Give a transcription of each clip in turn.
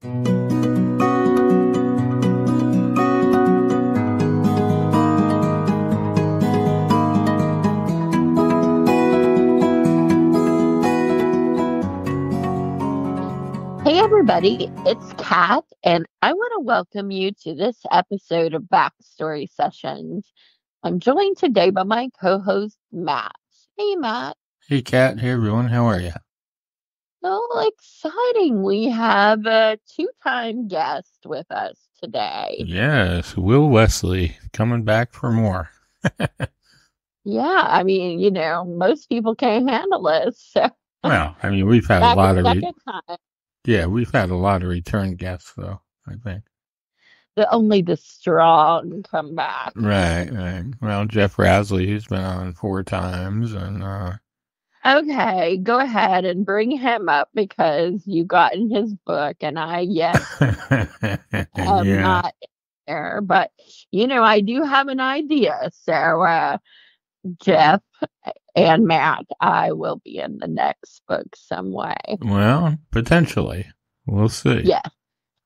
Hey everybody, it's Kat, and I want to welcome you to this episode of Backstory Sessions. I'm joined today by my co-host Matt. Hey Matt. Hey, Kat. Hey, everyone. How are you? Oh, exciting. We have a two-time guest with us today. Yes, Will Wesley coming back for more. Yeah, I mean, most people can't handle it, so Well, I mean, we've had a back a lot of second time. we've had a lot of return guests, though. I think. Only the strong come back. Right, right. Well, Jeff Rasley, he's been on 4 times, and Okay, go ahead and bring him up because you got in his book, and I yet am yeah, not there. But I do have an idea. So, Jeff and Matt, I will be in the next book some way. well, potentially, we'll see. Yeah,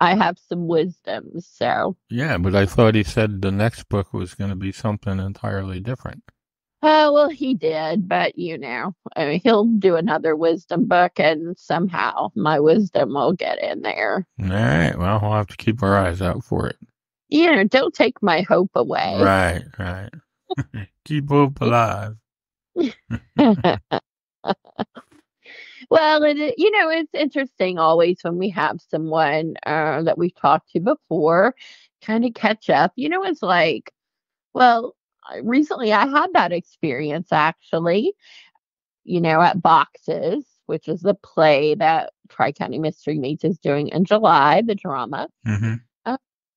I have some wisdom. So, Yeah, but I thought he said the next book was going to be something entirely different. well, he did, but I mean, he'll do another wisdom book, and somehow my wisdom will get in there. All right. Well, we'll have to keep our eyes out for it. Don't take my hope away. Right, right. Keep hope alive. Well, it's interesting always when we have someone that we've talked to before kind of catch up. It's like, well, recently I had that experience actually, at Boxes, which is the play that Tri County Mystery Meets is doing in July, the drama. Mm-hmm.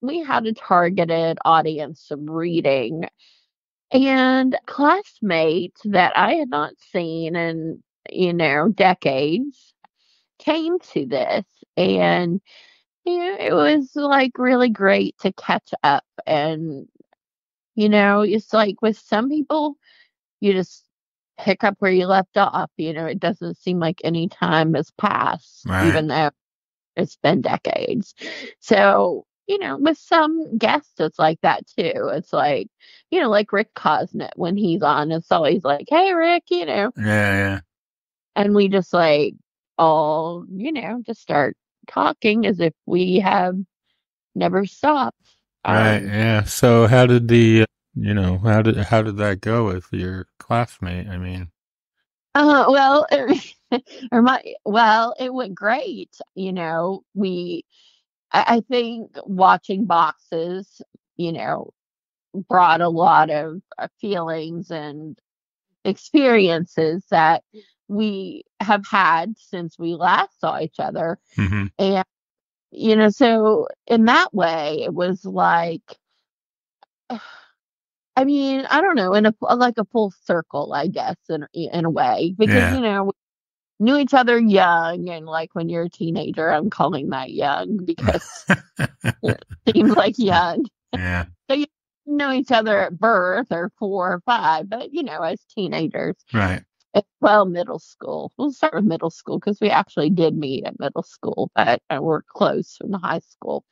We had a targeted audience of reading, and classmates that I had not seen in, decades came to this. And, it was like really great to catch up. And, it's like with some people, you just pick up where you left off. It doesn't seem like any time has passed, Right. even though it's been decades. So, with some guests, it's like that too. It's like, like Rick Cosnett when he's on, it's always like, hey, Rick, Yeah. and we just like all, just start talking as if we have never stopped. Right. Yeah. So how did how did that go with your classmate? I mean, Well, it went great. I think watching Boxes, brought a lot of feelings and experiences that we have had since we last saw each other. mm-hmm. And, so in that way, it was like, I mean, I don't know, in a full circle, I guess, in a way, because, Yeah. we knew each other young, and like when you're a teenager, I'm calling that young because it seems like young. Yeah. So you know each other at birth or 4 or 5, but as teenagers, Right. well, middle school. We'll start with middle school because we actually did meet at middle school, but we're close from the high school.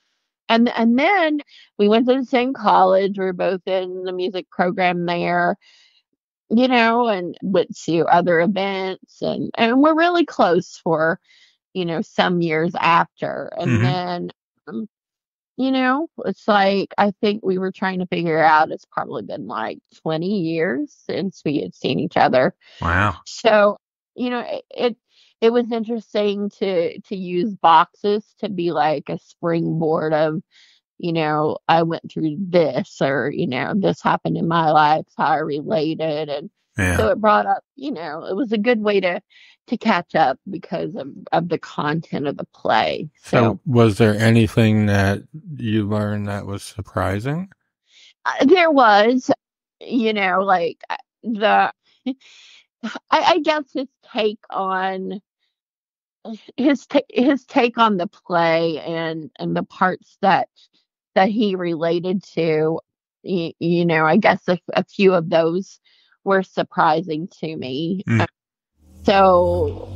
And then we went to the same college. We were both in the music program there, and went to other events, and we're really close for, some years after. And Mm-hmm. then it's like, I think we were trying to figure out, it's probably been like 20 years since we had seen each other. Wow. So, it was interesting to use Boxes to be like a springboard of, I went through this, or, this happened in my life, how I related. And Yeah. so it brought up, it was a good way to catch up because of the content of the play. So was there anything that you learned that was surprising? There was, like the, I guess his take on the play and the parts that he related to. I guess a few of those were surprising to me. Mm. So,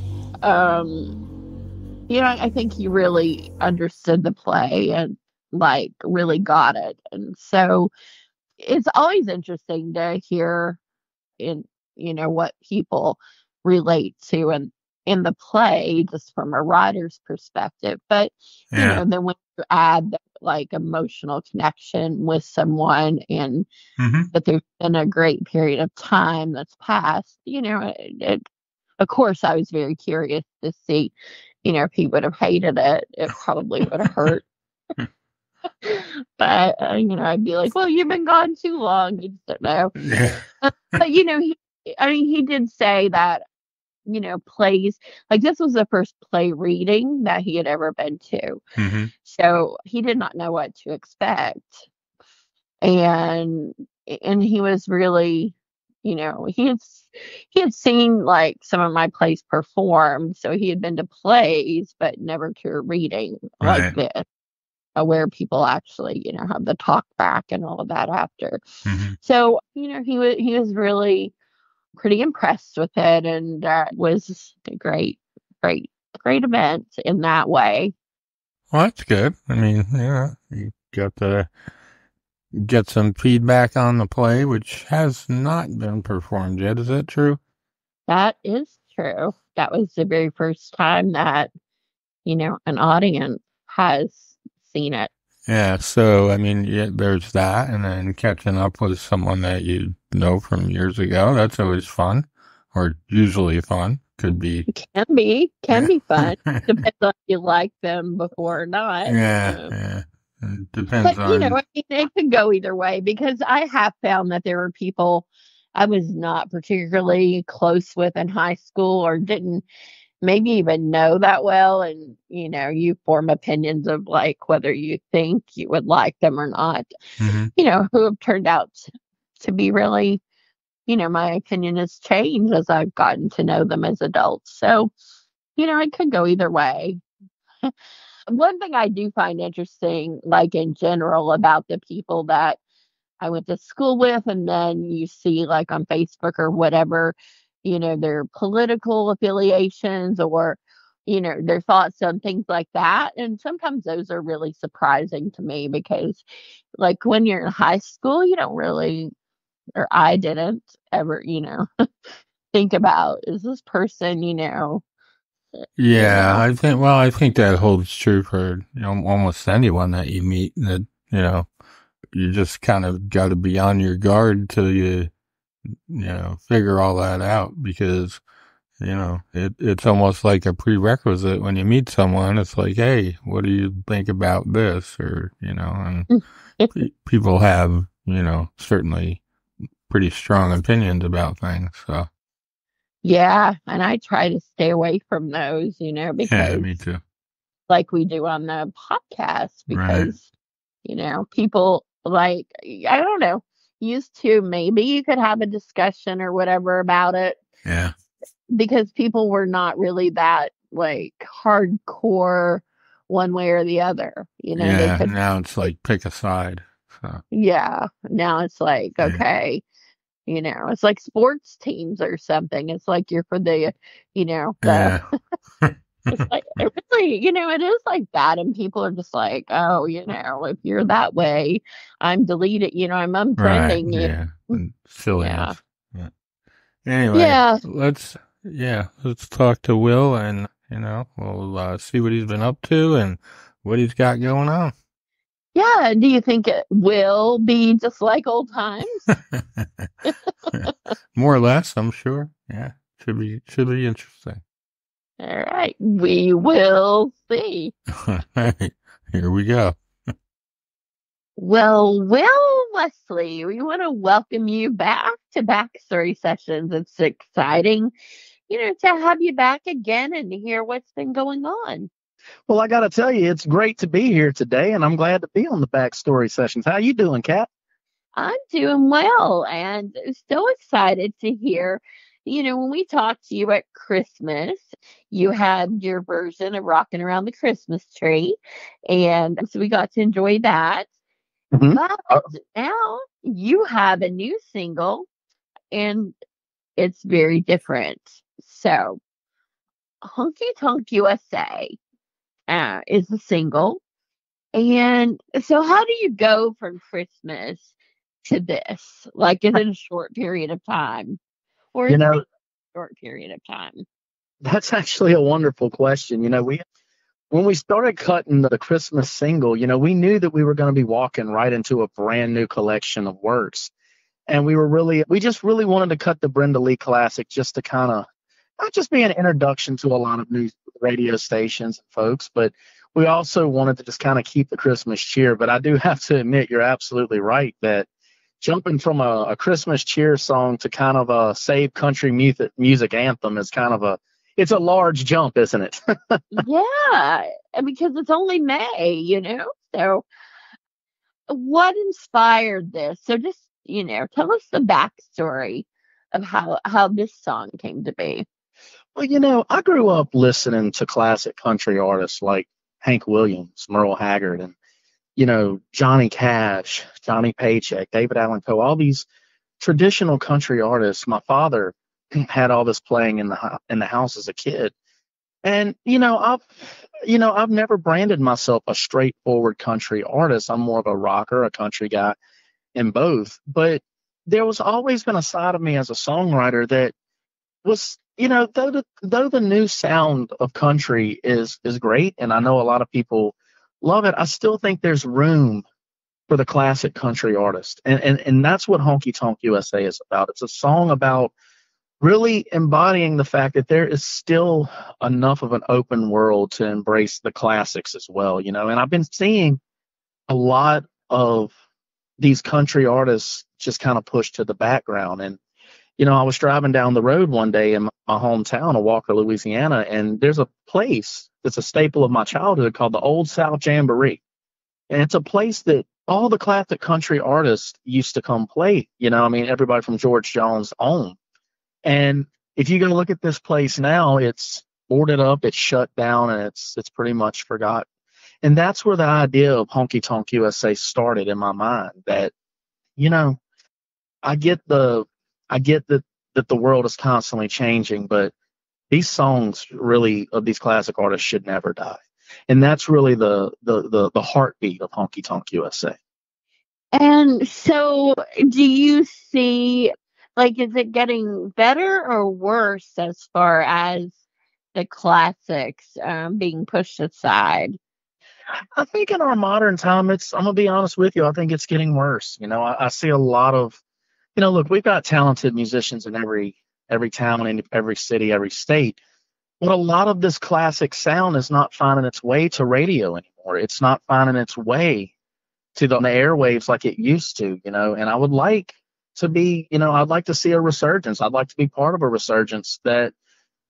I think he really understood the play and like really got it. And so it's always interesting to hear in what people relate to in the play just from a writer's perspective. But Yeah. then when you add that like emotional connection with someone and Hmm. that there's been a great period of time that's passed, of course I was very curious to see, if he would have hated it, it probably would have hurt. But I'd be like, well, you've been gone too long, you just don't know. Yeah. But he did say that plays like this was the first play reading that he had ever been to. Hmm. So he did not know what to expect. And he was really, he had seen like some of my plays performed, so he had been to plays but never to a reading like Right. this, where people actually, have the talk back and all of that after. Hmm. So, he was really pretty impressed with it, and was a great, great event in that way. Well, that's good. I mean, yeah, you got to get some feedback on the play, which has not been performed yet. Is that true? That is true. That was the very first time that, an audience has seen it. Yeah. So, I mean, yeah, there's that, and then catching up with someone that you know from years ago. That's always fun, or usually fun. Could be. Can Yeah. be fun. Depends on if you like them before or not. Yeah. Yeah. It depends But on. I mean, it could go either way because I have found that there were people I was not particularly close with in high school or didn't maybe even know that well. And, you form opinions of like whether you think you would like them or not, Hmm. who have turned out to be really, my opinion has changed as I've gotten to know them as adults. So, it could go either way. One thing I do find interesting, like in general, about the people that I went to school with, and then you see like on Facebook or whatever, their political affiliations or, their thoughts on things like that. And sometimes those are really surprising to me because, like, when you're in high school, you don't really, or I didn't ever, think about is this person, Yeah, know, I think that holds true for almost anyone that you meet. That you just kind of got to be on your guard till you figure all that out because it's almost like a prerequisite when you meet someone. It's like, hey, what do you think about this? Or and people have certainly pretty strong opinions about things. So yeah. And I try to stay away from those, yeah, because me too. like we do on the podcast, Right. because, people like, I don't know, used to maybe you could have a discussion or whatever about it Yeah. because people were not really that like hardcore one way or the other. They Yeah. could, Now it's like pick a side. So yeah. Now it's like, yeah. okay, it's like sports teams or something. It's like you're for the, the Yeah. it's like it really, it is like that, and people are just like, oh, if you're that way, I'm deleting, I'm Right. unfriending Yeah. you. Yeah, Silliness. Yeah. Anyway, yeah, let's talk to Will and we'll see what he's been up to and what he's got going on. yeah. Do you think it will be just like old times? More or less, I'm sure. Yeah. Should be interesting. All right, we will see. All right. Here we go. Well, Will Wesley, we want to welcome you back to Backstory Sessions. It's exciting, to have you back again and to hear what's been going on. Well, I got to tell you, it's great to be here today, and I'm glad to be on the backstory sessions. How you doing, Kat? I'm doing well and so excited to hear. When we talked to you at Christmas, you had your version of Rocking Around the Christmas Tree. And so we got to enjoy that. Hmm. But now you have a new single and it's very different. So, Honky Tonk USA. is the single. And so how do you go from Christmas to this? Like, is it a short period of time? Or You is it know, a short period of time? that's actually a wonderful question. We when we started cutting the Christmas single, we knew that we were going to be walking right into a brand new collection of works. And we just really wanted to cut the Brenda Lee classic just to kind of not just be an introduction to a lot of new radio stations and folks, but we also wanted to just kind of keep the Christmas cheer. But I do have to admit, you're absolutely right that jumping from a Christmas cheer song to kind of a save country music anthem is kind of it's a large jump, isn't it? Yeah, because it's only May, So what inspired this? So just, tell us the backstory of how this song came to be. Well, I grew up listening to classic country artists like Hank Williams, Merle Haggard, and Johnny Cash, Johnny Paycheck, David Allan Coe, all these traditional country artists. My father had all this playing in the house as a kid, and I've never branded myself a straightforward country artist. I'm more of a rocker, a country guy, in both. But there was always been a side of me as a songwriter that was, though the new sound of country is great, and I know a lot of people love it, I still think there's room for the classic country artist. And that's what Honky Tonk USA is about. It's a song about really embodying the fact that there is still enough of an open world to embrace the classics as well, and I've been seeing a lot of these country artists just kind of pushed to the background. And I was driving down the road one day in my hometown of Walker, Louisiana, and there's a place that's a staple of my childhood called the Old South Jamboree. And it's a place that all the classic country artists used to come play. Everybody from George Jones on. And if you go look at this place now, it's boarded up, it's shut down, and it's pretty much forgotten. And that's where the idea of Honky Tonk USA started in my mind. That, I get that the world is constantly changing, but these songs really of these classic artists should never die. And that's really the heartbeat of Honky Tonk USA. And so do you see, like, is it getting better or worse as far as the classics being pushed aside? I think in our modern time, I'm going to be honest with you, I think it's getting worse. I see a lot of, look, we've got talented musicians in every town, in every city, every state. But a lot of this classic sound is not finding its way to radio anymore. It's not finding its way to the airwaves like it used to, and I would like to be, I'd like to see a resurgence. I'd like to be part of a resurgence that,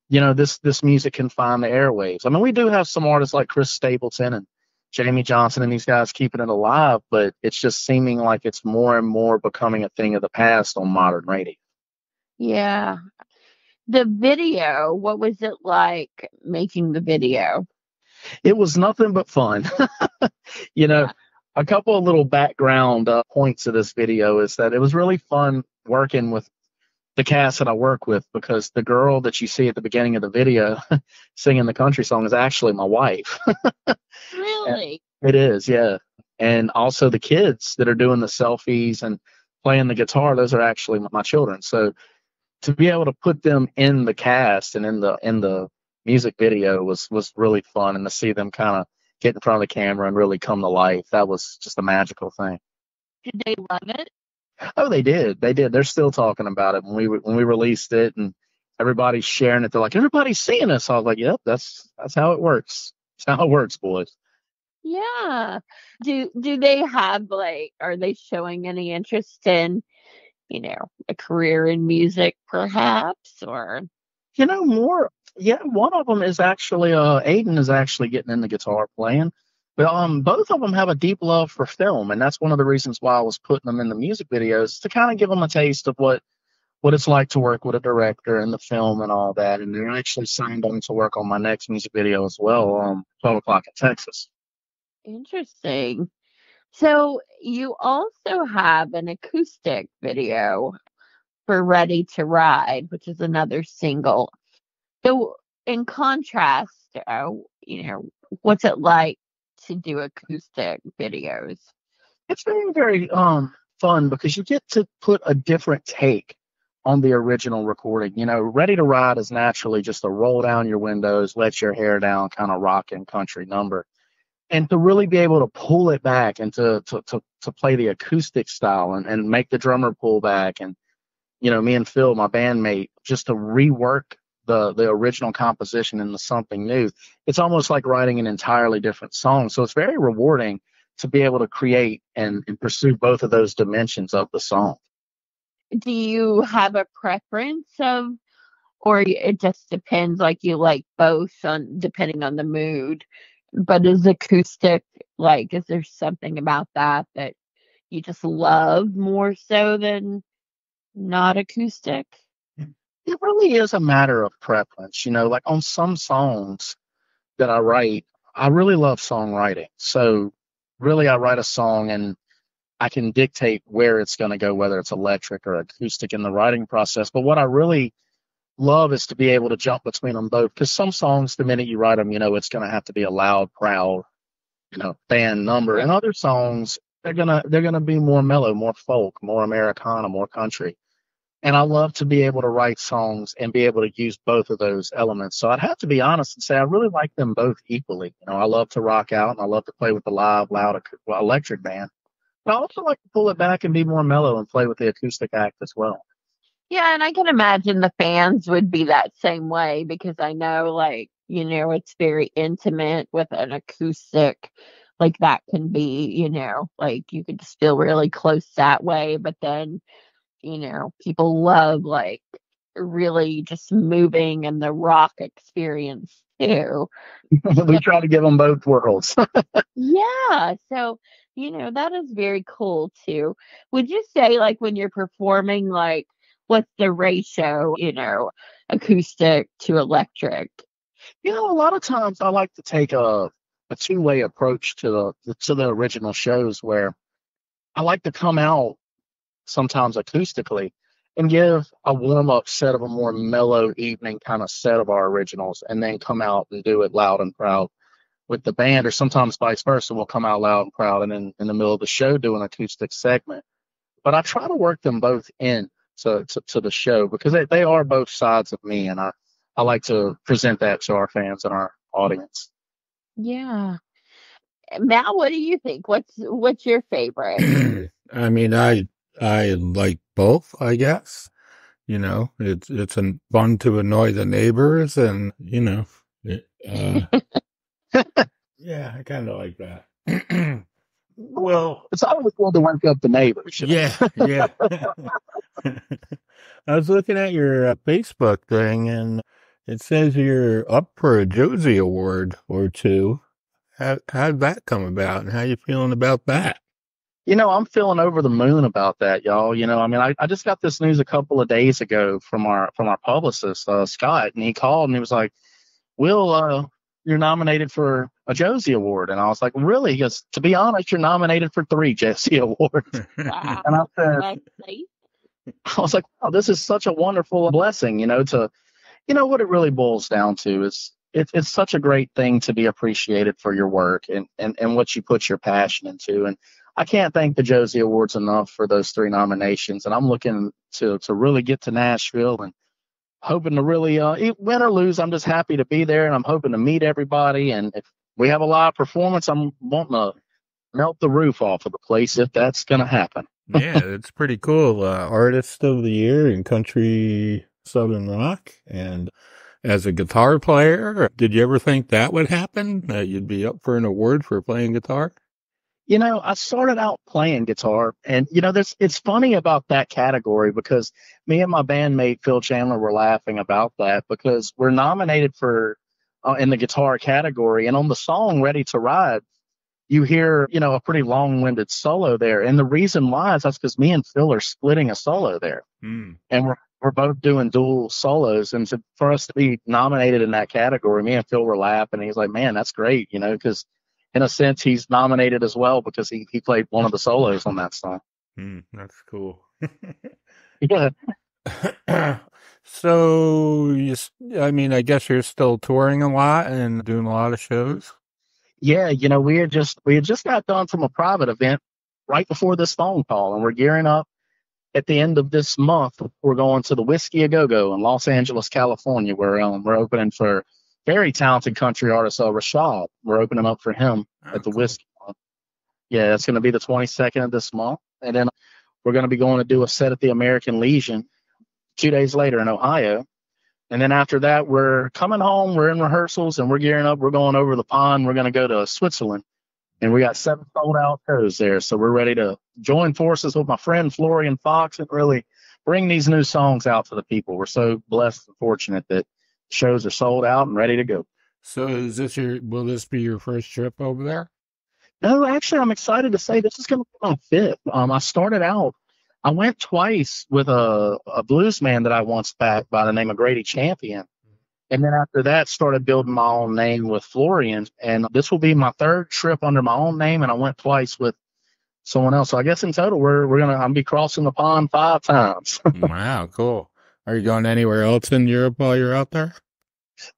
this music can find the airwaves. I mean, we do have some artists like Chris Stapleton and Jamie Johnson and these guys keeping it alive, but it's just seeming like it's more and more becoming a thing of the past on modern radio. Yeah. The video, what was it like making the video? It was nothing but fun. you know, Yeah. a couple of little background points of this video is that it was really fun working with the cast that I work with, because the girl that you see at the beginning of the video singing the country song is actually my wife. Really? It is, yeah. And also the kids that are doing the selfies and playing the guitar, those are actually my children. So to be able to put them in the cast and in the music video was really fun, and to see them kind of get in front of the camera and really come to life, that was just a magical thing. Did they love it? Oh, they did. They did. They're still talking about it when we released it, and everybody's sharing it. They're like, everybody's seeing us. I was like, yep, that's how it works. That's how it works, boys. Yeah. Do they have, like, are they showing any interest in, a career in music perhaps, or More. Yeah, one of them is actually Aiden is actually getting into guitar playing. But both of them have a deep love for film, and that's one of the reasons why I was putting them in the music videos, to kind of give them a taste of what it's like to work with a director in the film and all that. And they're actually signed on to work on my next music video as well, 12 o'clock in Texas. interesting. So you also have an acoustic video for Ready to Ride, which is another single. So in contrast, what's it like to do acoustic videos? It's very, very fun because you get to put a different take on the original recording. Ready to Ride is naturally just a roll down your windows, let your hair down, kind of rockin' country number. And to really be able to pull it back and to play the acoustic style and make the drummer pull back and me and Phil, my bandmate, just to rework the original composition into something new. It's almost like writing an entirely different song. So it's very rewarding to be able to create and pursue both of those dimensions of the song. Do you have a preference of, or it just depends, like you like both on depending on the mood? But is acoustic, like, is there something about that that you just love more so than not acoustic? It really is a matter of preference. Like on some songs that I write, I really love songwriting. So really, I write a song and I can dictate where it's going to go, whether it's electric or acoustic in the writing process. But what I really love is to be able to jump between them both. Because some songs, the minute you write them, it's going to have to be a loud, proud, band number. And other songs, they're gonna be more mellow, more folk, more Americana, more country. And I love to be able to write songs and be able to use both of those elements. So I'd have to be honest and say I really like them both equally. I love to rock out and I love to play with the live, loud electric band. But I also like to pull it back and be more mellow and play with the acoustic act as well. Yeah, and I can imagine the fans would be that same way because I know, like, it's very intimate with an acoustic. Like, that can be, like, you could just feel really close that way. But then, people love, like, really just moving and the rock experience too. We try to give them both worlds. Yeah. So, that is very cool too. Would you say, like, when you're performing, like, what's the ratio, acoustic to electric? A lot of times I like to take a two-way approach to the original shows where I like to come out sometimes acoustically and give a warm-up set of a more mellow evening kind of set of our originals and then come out and do it loud and proud with the band, or sometimes vice versa. We'll come out loud and proud and then in the middle of the show do an acoustic segment. But I try to work them both in to the show because they are both sides of me, and I like to present that to our fans and our audience. Yeah. Mal, what do you think? What's your favorite? I mean, I like both, I guess. It's fun to annoy the neighbors, and yeah, I kind of like that. Well, it's always cool to wake up the neighbors. Yeah, yeah. I was looking at your Facebook thing, and it says you're up for a Josie Award or two. How'd that come about, and how you feeling about that? I'm feeling over the moon about that, y'all. I just got this news a couple of days ago from our publicist, Scott, and he called and he was like, Will, you're nominated for a Josie Award. And I was like, really? He goes, to be honest, you're nominated for 3 Josie Awards. Wow. And I was like, wow, this is such a wonderful blessing, what it really boils down to is it's such a great thing to be appreciated for your work and what you put your passion into. And I can't thank the Josie Awards enough for those 3 nominations. And I'm looking to really get to Nashville and hoping to really win or lose. I'm just happy to be there, and I'm hoping to meet everybody. And if we have a live performance, I'm wanting to melt the roof off of the place if that's going to happen. Yeah, it's pretty cool. Artist of the Year in Country Southern Rock. And as a guitar player, did you ever think that would happen? You'd be up for an award for playing guitar? I started out playing guitar, and it's funny about that category because me and my bandmate Phil Chandler were laughing about that because we're nominated for in the guitar category, and on the song "Ready to Ride," you hear a pretty long-winded solo there, and the reason why is that's because me and Phil are splitting a solo there, and we're both doing dual solos, and for us to be nominated in that category, me and Phil were laughing. He's like, "Man, that's great," because in a sense, he's nominated as well because he played one of the solos on that song. That's cool. Yeah. So, I guess you're still touring a lot and doing a lot of shows? Yeah, we had just got done from a private event right before this phone call, and we're gearing up at the end of this month. We're going to the Whiskey A Go Go in Los Angeles, California, where we're opening for very talented country artist Rashad. We're opening up for him Oh, at the cool. Whiskey. Yeah, it's going to be the 22nd of this month, and then we're going to be going to do a set at the American Legion 2 days later in Ohio. And then after that, we're coming home. We're in rehearsals and we're gearing up. We're going over the pond. We're going to go to Switzerland. And we got 7 sold out shows there. So we're ready to join forces with my friend Florian Fox and really bring these new songs out to the people. We're so blessed and fortunate that shows are sold out and ready to go. So will this be your first trip over there? No, actually, I'm excited to say this is going to be my fifth. I went twice with a blues man that I once backed by the name of Grady Champion. And then after that, started building my own name with Florian. And this will be my third trip under my own name. And I went twice with someone else. So I guess in total, I'll be crossing the pond 5 times. Wow, cool. Are you going anywhere else in Europe while you're out there?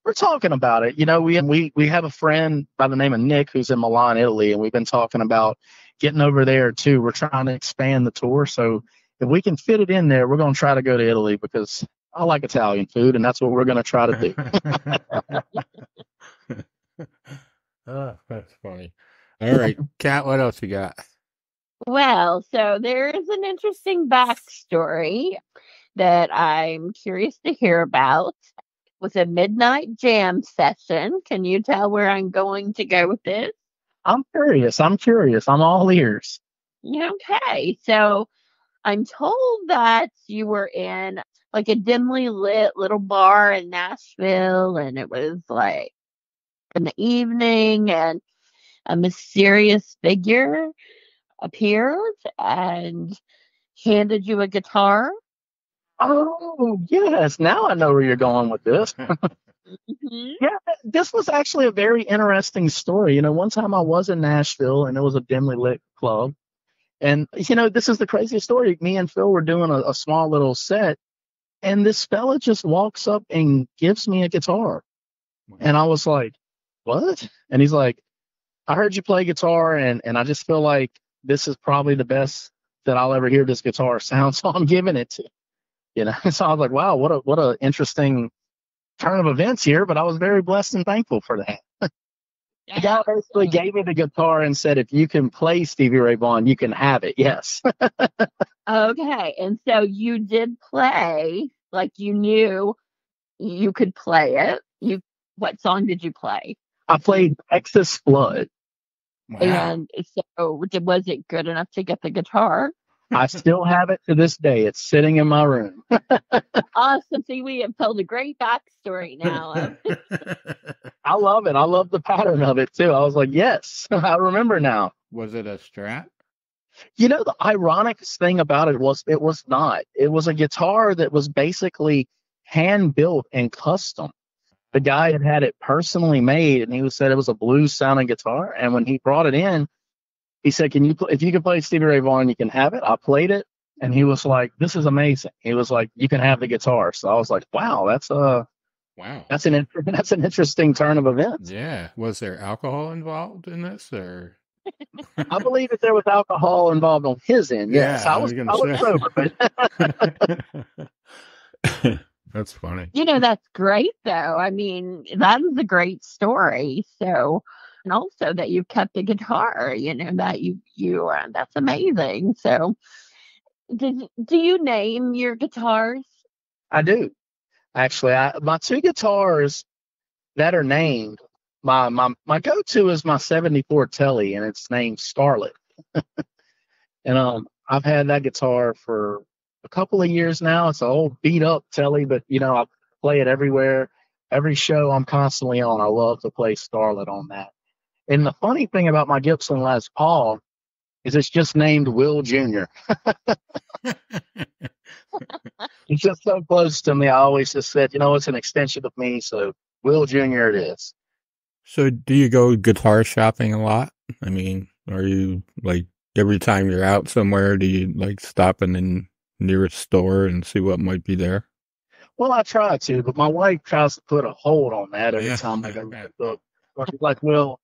We're talking about it. We have a friend by the name of Nick who's in Milan, Italy, and we've been talking about getting over there too. We're trying to expand the tour. So if we can fit it in there, we're going to try to go to Italy because I like Italian food, and that's what we're going to try to do. Oh, that's funny. All right, Kat, what else you got? Well, so there is an interesting backstory that I'm curious to hear about. With a midnight jam session. Can you tell where I'm going to go with this? I'm curious. I'm all ears. Okay. So I'm told that you were in like a dimly lit little bar in Nashville, and it was like in the evening, and a mysterious figure appeared and handed you a guitar. Oh, yes. Now I know where you're going with this. Yeah, this was actually a very interesting story. One time I was in Nashville and it was a dimly lit club. And, this is the craziest story. Me and Phil were doing a small little set, and this fella just walks up and gives me a guitar. And I was like, what? And he's like, I heard you play guitar, and I just feel like this is probably the best that I'll ever hear this guitar sound. So I'm giving it to you. So I was like, wow, what a interesting turn of events here. But I was very blessed and thankful for that. The guy basically gave me the guitar and said, if you can play Stevie Ray Vaughan, you can have it. Yes. Okay. And so you did play, like you knew you could play it. What song did you play? I played Texas Flood. Wow. And so was it good enough to get the guitar? I still have it to this day. It's sitting in my room. Awesome. See, we have told a great backstory now. I love it. I love the pattern of it too. I was like, yes, I remember now. Was it a Strat? The ironic thing about it was not. It was a guitar that was basically hand built and custom. The guy had it personally made, and he said it was a blues sounding guitar. And when he brought it in, he said, if you can play Stevie Ray Vaughan, you can have it. I played it, and he was like, this is amazing. He was like, you can have the guitar. So I was like, wow, that's an interesting turn of events. Yeah. Was there alcohol involved in this, or? I believe that there was alcohol involved on his end. Yes, Yeah, I was sober. That's funny. That's great, though. I mean, that is a great story. So, and also that you kept the guitar, that you that's amazing. So, do you name your guitars? I do. Actually, my 2 guitars that are named, my go-to is my 74 Telly, and it's named Scarlet. And I've had that guitar for a couple of years now. It's an old beat up Telly, but I play it everywhere. Every show I'm constantly on, I love to play Scarlet on that. And the funny thing about my Gibson Les Paul is it's just named Will Jr. It's just so close to me. I always just said, it's an extension of me. So Will Jr. it is. So do you go guitar shopping a lot? I mean, are you like every time you're out somewhere, do you like stop in the nearest store and see what might be there? Well, I try to, but my wife tries to put a hold on that every time I go to the book. She's like, well,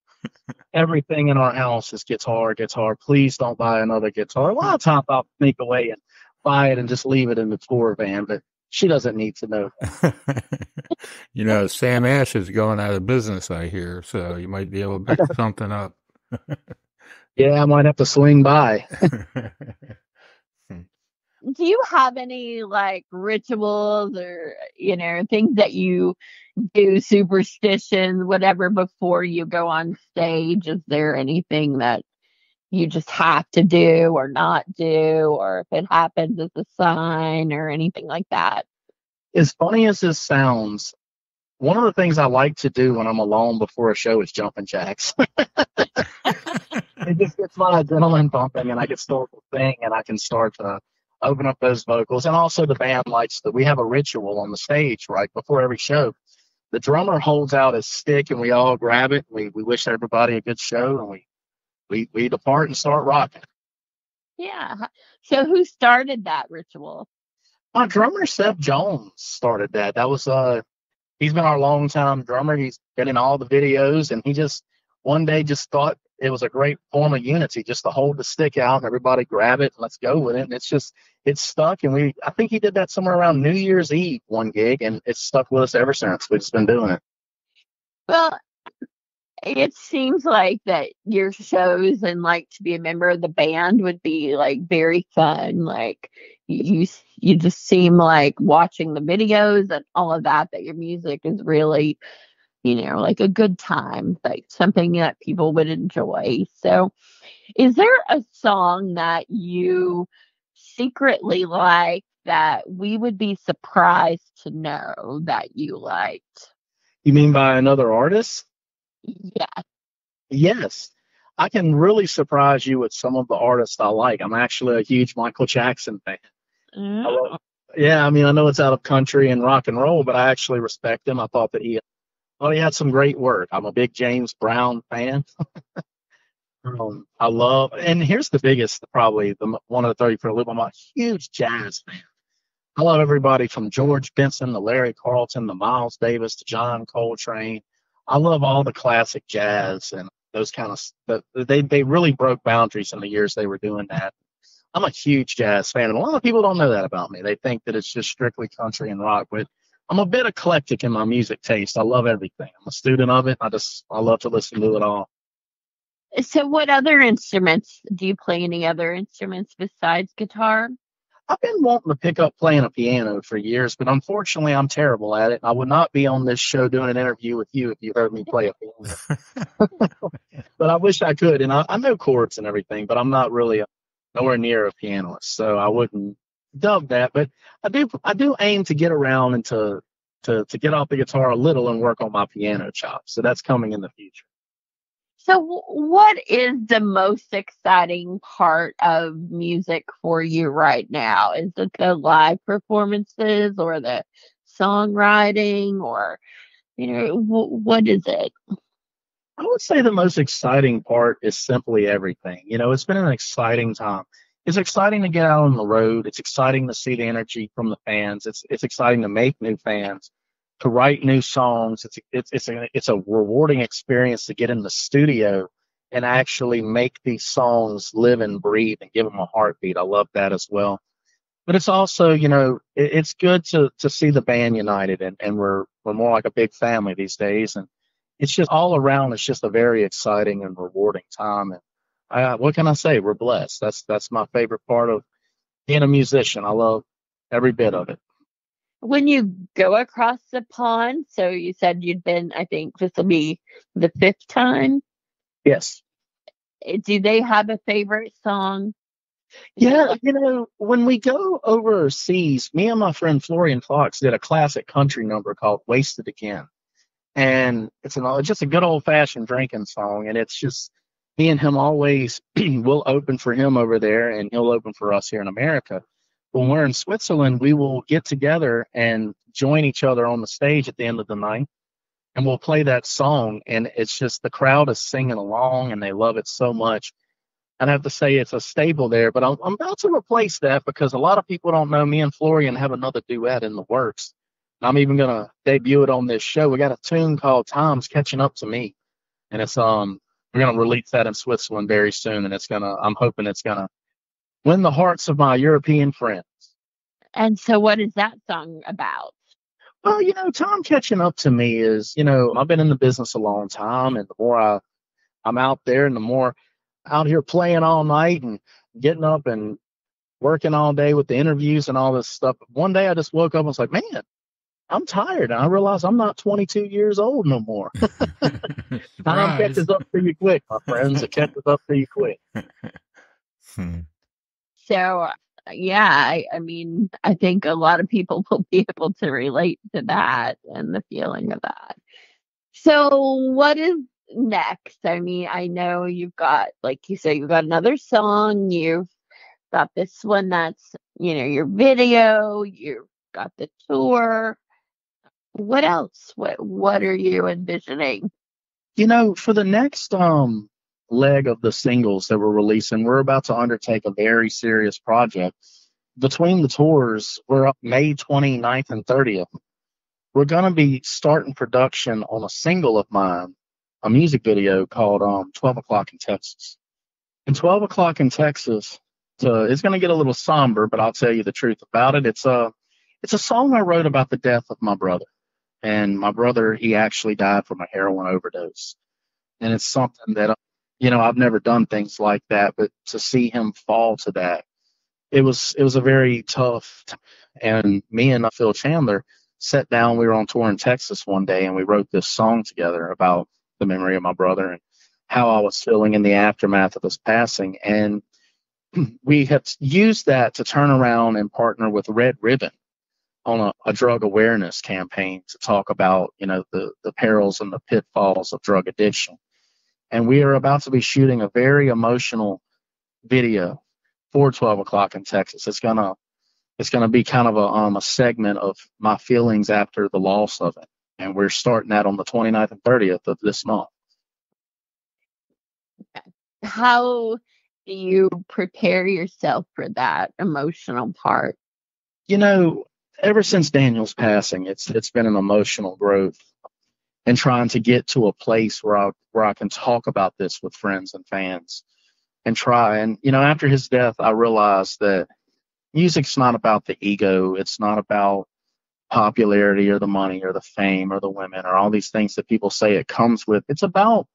Everything in our house is guitar, guitar. Please don't buy another guitar. A lot of times I'll sneak away and buy it and just leave it in the tour van, but she doesn't need to know. Sam Ash is going out of business, I hear, so you might be able to pick something up. Yeah, I might have to swing by. Do you have any like rituals or, things that you do, superstitions, whatever, before you go on stage? Is there anything that you just have to do or not do, or if it happens, it's a sign or anything like that? As funny as this sounds, one of the things I like to do when I'm alone before a show is jumping jacks. It just gets my adrenaline pumping, and I can start to sing, and I can start to open up those vocals. And also, the band likes that we have a ritual on the stage right before every show. The drummer holds out his stick, and we all grab it. We wish everybody a good show, and we depart and start rocking. Yeah. So who started that ritual? My drummer Seth Jones started that. That was he's been our longtime drummer. He's been in all the videos, and he just one day just thought it was a great form of unity just to hold the stick out and everybody grab it and let's go with it. And it's stuck. And I think he did that somewhere around New Year's Eve, one gig, and it's stuck with us ever since. We've just been doing it. Well, it seems like that your shows and like to be a member of the band would be like very fun. Like you just seem like watching the videos and all of that your music is really, like a good time, like something that people would enjoy. So is there a song that you secretly like that we would be surprised to know that you liked? You mean by another artist? Yeah. Yes. I can really surprise you with some of the artists I like. I'm actually a huge Michael Jackson fan. Mm. Yeah, I mean, I know it's out of country and rock and roll, but I actually respect him. I thought that he had some great work. I'm a big James Brown fan. I love, and here's the biggest, probably one of the 30 for the loop. I'm a huge jazz fan. I love everybody from George Benson to Larry Carlton to Miles Davis to John Coltrane. I love all the classic jazz and those kind of. They really broke boundaries in the years they were doing that. I'm a huge jazz fan, and a lot of people don't know that about me. They think that it's just strictly country and rock, but I'm a bit eclectic in my music taste. I love everything. I'm a student of it. I love to listen to it all. So what other instruments do you play? Any other instruments besides guitar? I've been wanting to pick up playing a piano for years, but unfortunately I'm terrible at it. I would not be on this show doing an interview with you if you heard me play a piano. But I wish I could, and I know chords and everything, but I'm not really nowhere near a pianist, so I wouldn't dub that. But I do aim to get around and to get off the guitar a little and work on my piano chops. So that's coming in the future. So what is the most exciting part of music for you right now? Is it the live performances or the songwriting, or, what is it? I would say the most exciting part is simply everything. It's been an exciting time. It's exciting to get out on the road. It's exciting to see the energy from the fans. It's exciting to make new fans, to write new songs. It's a rewarding experience to get in the studio and actually make these songs live and breathe and give them a heartbeat. I love that as well. But it's also, it's good to see the band united, and we're more like a big family these days. And it's just all around. It's just a very exciting and rewarding time. And what can I say? We're blessed. That's my favorite part of being a musician. I love every bit of it. When you go across the pond, so you said you'd been, I think this will be the fifth time. Yes. Do they have a favorite song? Yeah, when we go overseas, me and my friend Florian Fox did a classic country number called "Wasted Again," and it's just a good old fashioned drinking song. And it's just me and him always. We'll open for him over there, and he'll open for us here in America. When we're in Switzerland, we will get together and join each other on the stage at the end of the night, and we'll play that song. And it's just the crowd is singing along, and they love it so much. I'd have to say it's a staple there, but I'm about to replace that because a lot of people don't know me and Florian have another duet in the works. I'm even going to debut it on this show. We got a tune called Time's Catching Up to Me, and it's We're gonna release that in Switzerland very soon, and I'm hoping it's gonna win the hearts of my European friends. And so what is that song about? Well, time catching up to me is, I've been in the business a long time, and the more I'm out there, and the more out here playing all night and getting up and working all day with the interviews and all this stuff. One day I just woke up and was like, man, I'm tired. And I realized I'm not 22 years old no more. Time Surprise. catches up to you quick, my friends. It catches up to you quick. So, yeah, I mean, I think a lot of people will be able to relate to that and the feeling of that. So, what is next? I mean, I know you've got, like you say, you've got another song, you've got this one that's, your video, you've got the tour. What else? What are you envisioning? For the next leg of the singles that we're releasing, we're about to undertake a very serious project. Between the tours, we're up May 29th and 30th. We're going to be starting production on a single of mine, a music video called 12 O'Clock in Texas. And 12 O'Clock in Texas, it's going to get a little somber, but I'll tell you the truth about it. It's a song I wrote about the death of my brother. And my brother, he actually died from a heroin overdose. And it's something that, I've never done things like that, but to see him fall to that, it was a very tough. And me and Phil Chandler sat down. We were on tour in Texas one day, and we wrote this song together about the memory of my brother and how I was feeling in the aftermath of his passing. And we have used that to turn around and partner with Red Ribbon on a drug awareness campaign to talk about, the perils and the pitfalls of drug addiction. And we are about to be shooting a very emotional video for 12 O'Clock in Texas. It's gonna be kind of a segment of my feelings after the loss of it. And we're starting that on the 29th and 30th of this month. How do you prepare yourself for that emotional part? Ever since Daniel's passing, it's been an emotional growth and trying to get to a place where I can talk about this with friends and fans and try. And, after his death, I realized that music's not about the ego. It's not about popularity or the money or the fame or the women or all these things that people say it comes with. It's about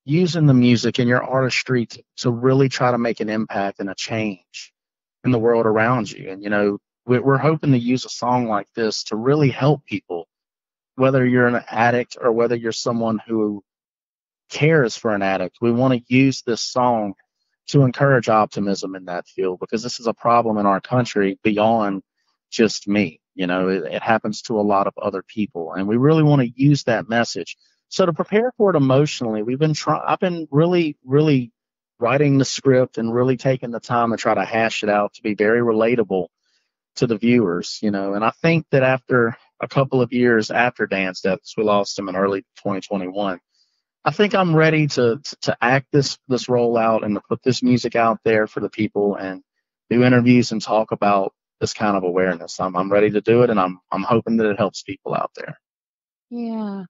using the music and your artistry to really try to make an impact and a change in the world around you. And, we're hoping to use a song like this to really help people, whether you're an addict or whether you're someone who cares for an addict. We want to use this song to encourage optimism in that field, because this is a problem in our country beyond just me. It happens to a lot of other people, and we really want to use that message. So to prepare for it emotionally, I've been really, really writing the script and really taking the time to try to hash it out to be very relatable to the viewers, and I think that after a couple of years after Dan's death, we lost him in early 2021, I think I'm ready to act this role out and to put this music out there for the people and do interviews and talk about this kind of awareness. I'm ready to do it, and I'm hoping that it helps people out there. Yeah.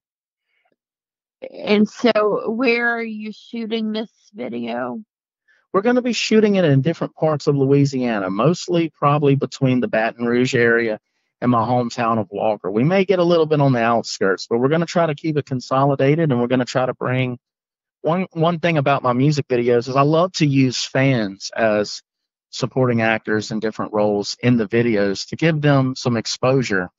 And so, where are you shooting this video? We're going to be shooting it in different parts of Louisiana, mostly probably between the Baton Rouge area and my hometown of Walker. We may get a little bit on the outskirts, but we're going to try to keep it consolidated, and we're going to try to bring one thing about my music videos is I love to use fans as supporting actors in different roles in the videos to give them some exposure.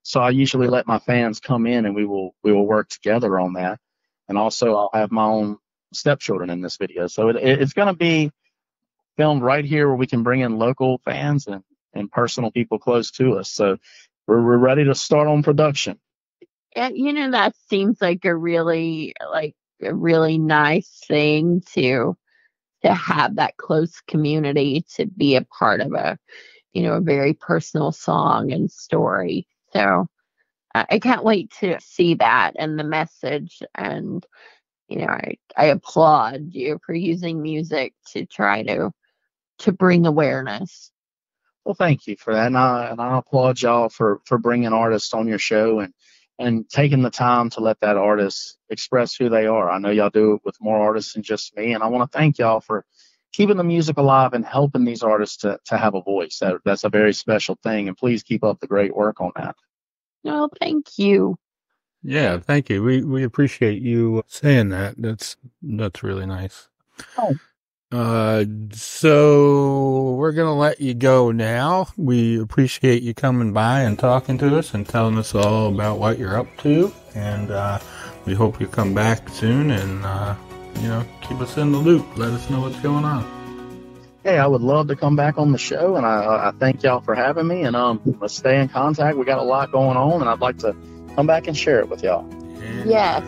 So I usually let my fans come in, and we will work together on that. And also I'll have my own stepchildren in this video. So it's going to be filmed right here where we can bring in local fans and personal people close to us. So we're ready to start on production. And that seems like a really nice thing to have that close community, to be a part of a very personal song and story. So I can't wait to see that and the message. And I applaud you for using music to try to bring awareness. Well, thank you for that. And I applaud y'all for bringing artists on your show and and taking the time to let that artist express who they are. I know y'all do it with more artists than just me, and I want to thank y'all for keeping the music alive and helping these artists to have a voice. That's a very special thing, and please keep up the great work on that. Oh, thank you. Yeah, thank you. We appreciate you saying that. That's really nice. Oh. So we're going to let you go now. We appreciate you coming by and talking to us and telling us all about what you're up to. And we hope you come back soon and, keep us in the loop. Let us know what's going on. Hey, I would love to come back on the show, and I thank y'all for having me. And let's stay in contact. We got a lot going on, and I'd like to come back and share it with y'all. Yes.